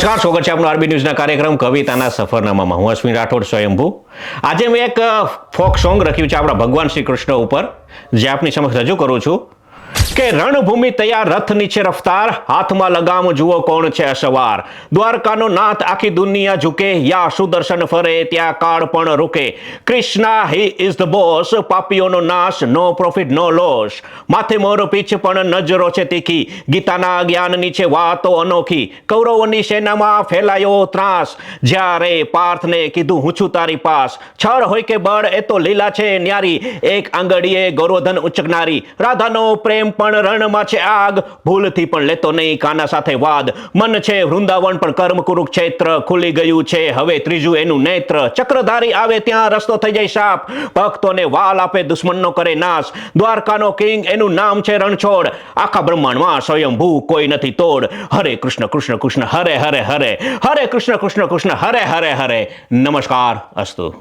નમસ્કાર, સ્વાગત છે આપનું આરબી ન્યૂઝના કાર્યક્રમ કવિતાના સફરનામામાં. હું અશ્વિન રાઠોડ સ્વયંભૂ. આજે મેં એક ફોક સોંગ લખ્યું છે આપણા ભગવાન શ્રી કૃષ્ણ ઉપર, જે આપની સમક્ષ રજૂ કરું છું કે રણભૂમિ તૈયાર રથ નીચે રફતાર, હાથમાં લગામ જુઓ કોણ છે અસવાર. દ્વારકાનો નાથ આખી દુનિયા ઝૂકે, યા સુદર્શન ફરે ત્યાં કાળ પણ રૂકે. Krishna he is the boss, પાપીઓનો નાશ, નો પ્રોફિટ નો લોસ. માથે મોર પીછ પણ નજરો છે તીખી, ગીતાના જ્ઞાનની છે વાતો અનોખી. કૌરવોની સેનામાં ફેલાયો ત્રાસ, જ્યારે પાર્થને કીધું હું છું તારી પાસ. છળ હોય કે બળ એ તો લીલા છે ન્યારી, એક આંગળીએ ગોરોધન ઉચકનારી. રાધાનો પ્રેમ પણ રણમાં છે આગ, ભૂલથી પણ લેતો નહીં કાના સાથે વાદ. મન છે વૃંદાવન પણ કર્મ કુરુક્ષેત્ર, ખુલી ગયું છે હવે ત્રીજું એનું નેત્ર. ચક્રધારી આવે ત્યાં રસ્તો થઈ જાય સાપ, ભક્તોને વાલ આપે દુશ્મનનો કરે નાશ. દ્વારકાનો કિંગ એનું નામ છે રણછોડ, આખા બ્રહ્માંડમાં સ્વયંભૂ કોઈ નથી તોડ. હરે કૃષ્ણ કૃષ્ણ કૃષ્ણ હરે હરે હરે, હરે કૃષ્ણ કૃષ્ણ કૃષ્ણ હરે હરે હરે. નમસ્કાર અસ્તુ.